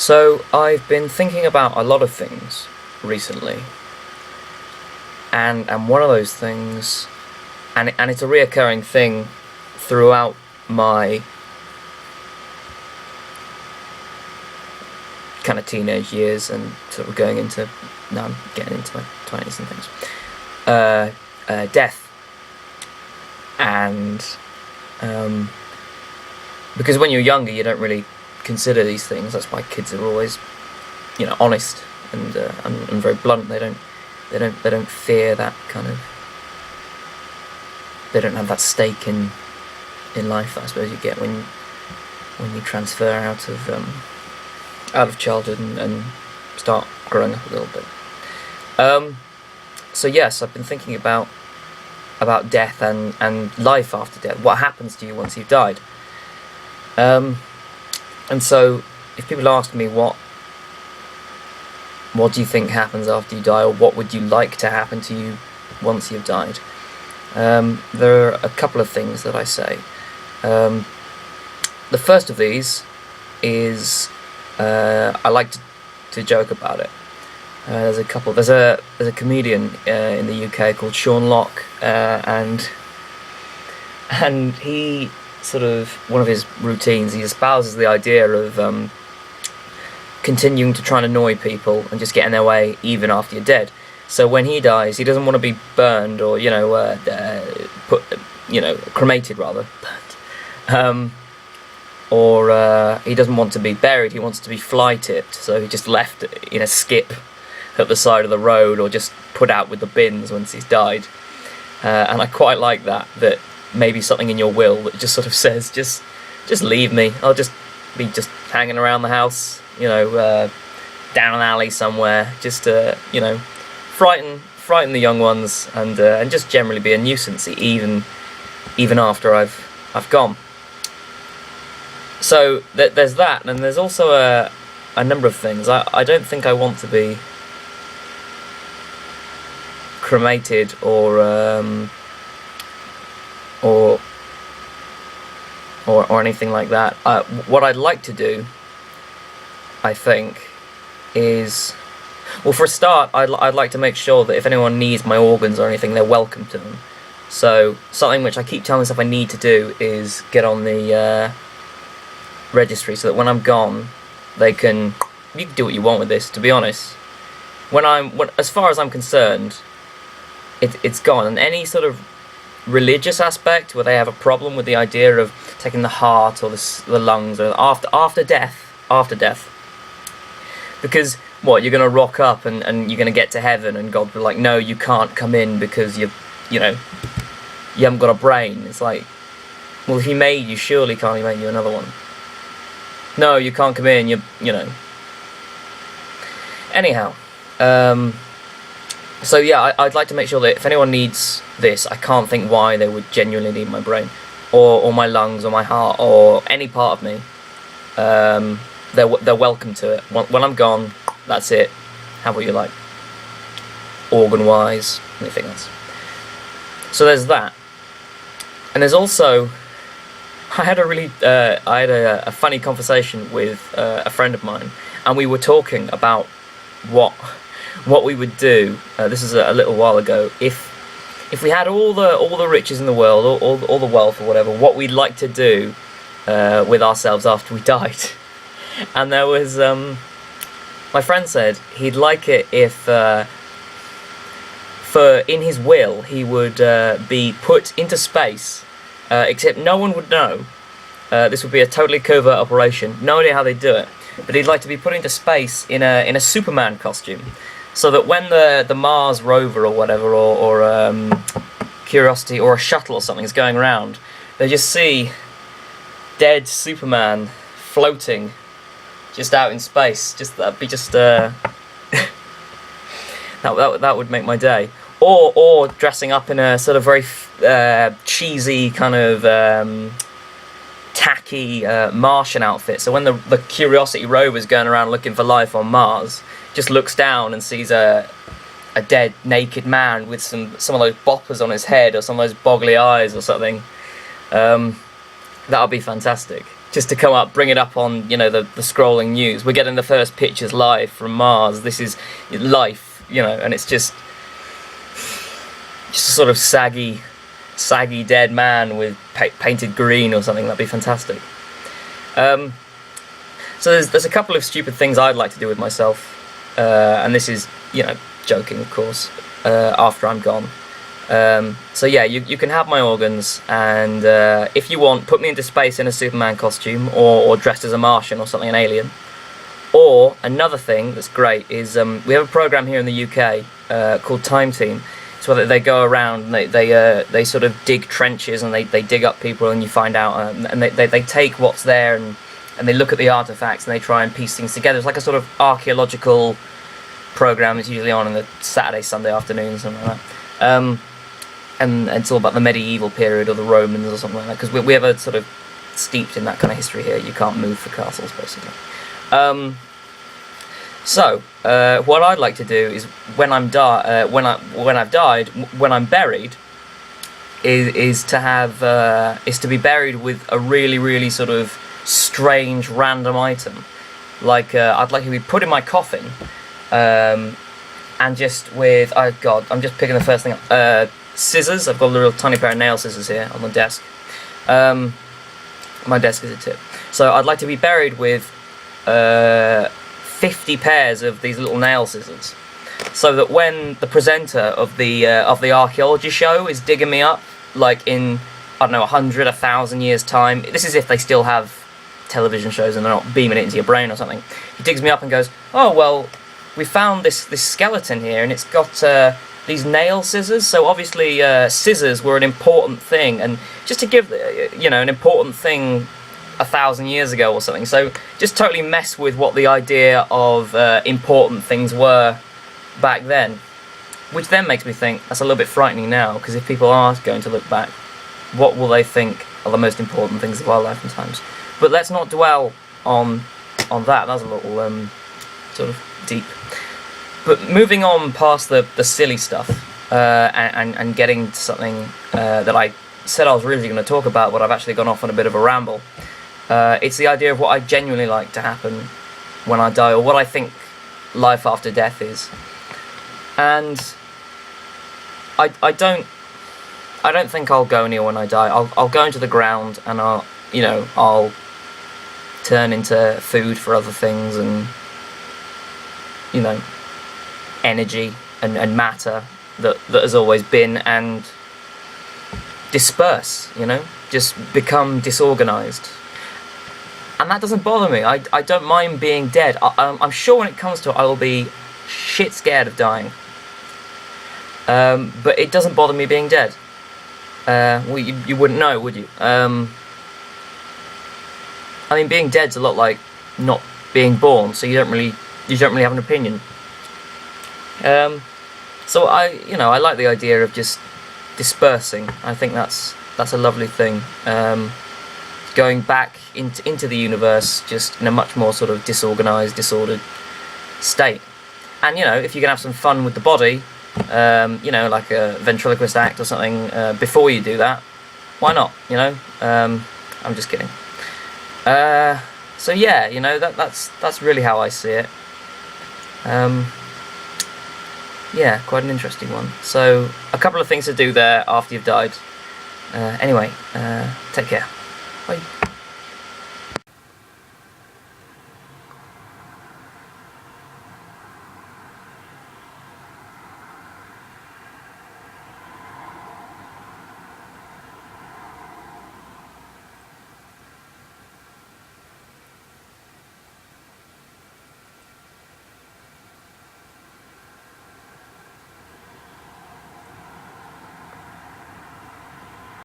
So I've been thinking about a lot of things recently, and one of those things, and it's a reoccurring thing throughout my kind of teenage years and sort of going into, now I'm getting into my 20s and things, death. And because when you're younger you don't really consider these things. That's why kids are always, honest and very blunt. They don't fear that kind of. They don't have that stake in life that I suppose you get when you transfer out of childhood and start growing up a little bit. So yes, I've been thinking about death and life after death. What happens to you once you've died? And so, if people ask me what do you think happens after you die, or what would you like to happen to you once you've died, there are a couple of things that I say. The first of these is I like to joke about it. There's a comedian in the UK called Sean Locke, and he sort of, one of his routines, he espouses the idea of continuing to try and annoy people and just get in their way even after you're dead. So when he dies, he doesn't want to be burned or cremated rather, or he doesn't want to be buried. He wants to be fly tipped. So he just left in a skip at the side of the road, or just put out with the bins once he's died. And I quite like that maybe something in your will that just sort of says, just leave me. I'll just be hanging around the house, down an alley somewhere, just to, frighten the young ones, and just generally be a nuisance even after I've gone. So there's that, and there's also a number of things. I don't think I want to be cremated or anything like that. What I'd like to do, I think, is, well, for a start, I'd like to make sure that if anyone needs my organs or anything, they're welcome to them. So something which I keep telling myself I need to do is get on the registry, so that when I'm gone, you can do what you want with this. To be honest, as far as I'm concerned, it's gone. And any sort of religious aspect where they have a problem with the idea of taking the heart or the lungs or after death, because you're going to rock up and you're going to get to heaven and God will be like, no, you can't come in because you haven't got a brain. It's like, well, if he made you, surely can't he make you another one? No, you can't come in, anyhow, so yeah, I'd like to make sure that if anyone needs this, I can't think why they would genuinely need my brain, or my lungs, or my heart, or any part of me. They're welcome to it. When I'm gone, that's it. Have what you like, organ-wise, anything else. So there's that, and there's also, I had a funny conversation with a friend of mine, and we were talking about what we would do. This is a little while ago. If we had all the riches in the world, all the wealth or whatever, what we'd like to do with ourselves after we died. And there was my friend said he'd like it if in his will he would be put into space, except no one would know. This would be a totally covert operation. No idea how they do it, but he'd like to be put into space in a Superman costume, so that when the Mars rover or whatever, or Curiosity or a shuttle or something is going around, they just see dead Superman floating just out in space. That'd be that would make my day. Or dressing up in a sort of very cheesy kind of tacky Martian outfit. So when the Curiosity rover is going around looking for life on Mars, just looks down and sees a dead naked man with some of those boppers on his head, or some of those boggly eyes or something. That would be fantastic. just to come up, bring it up on, you know, the scrolling news. We're getting the first pictures live from Mars. This is life, you know, and it's just a sort of saggy dead man with painted green or something. That'd be fantastic. So there's a couple of stupid things I'd like to do with myself, and this is, you know, joking, of course, after I'm gone. So yeah, you can have my organs, and if you want, put me into space in a Superman costume, or dressed as a Martian or something, an alien. Or another thing that's great is we have a program here in the UK called Time Team. It's where they go around and they sort of dig trenches, and they dig up people, and you find out, and they take what's there, and they look at the artifacts, and they try and piece things together. It's like a sort of archaeological program. It's usually on in the Saturday, Sunday afternoon, something like that. And it's all about the medieval period or the Romans or something like that, because we have a sort of steeped in that kind of history here. You can't move for castles, basically. So what I'd like to do is when I've died, when I'm buried, is to be buried with a really sort of strange random item. Like I'd like to be put in my coffin, and just with, oh god, I'm just picking the first thing up. Scissors. I've got a little tiny pair of nail scissors here on the desk. My desk is a tip. So I'd like to be buried with 50 pairs of these little nail scissors, so that when the presenter of the archaeology show is digging me up, like in, I don't know, 100, 1,000 years time, this is if they still have television shows and they're not beaming it into your brain or something, he digs me up and goes, oh well, we found this skeleton here, and it's got these nail scissors. So obviously scissors were an important thing, and just to give, you know, an important thing 1,000 years ago or something. So just totally mess with what the idea of important things were back then, which then makes me think that's a little bit frightening now, because if people are going to look back, what will they think are the most important things of our lifetimes? But let's not dwell on that. That's a little sort of deep. But moving on past the silly stuff, and getting to something that I said I was really going to talk about, but I've actually gone off on a bit of a ramble. It's the idea of what I genuinely like to happen when I die, or what I think life after death is. And I don't think I'll go anywhere when I die. I'll go into the ground, and I'll turn into food for other things, and energy and matter that has always been, and disperse, just become disorganized. And that doesn't bother me. I don't mind being dead. I'm sure when it comes to it, I will be shit scared of dying. But it doesn't bother me being dead. Well, you wouldn't know, would you? I mean, being dead's a lot like not being born, so you don't really have an opinion. So I like the idea of just dispersing. I think that's a lovely thing. Going back into the universe, just in a much more sort of disorganized, disordered state. And if you can have some fun with the body, like a ventriloquist act or something before you do that, why not? I'm just kidding. So yeah, that's really how I see it. Yeah, quite an interesting one. So a couple of things to do there after you've died. Anyway, take care. Bye.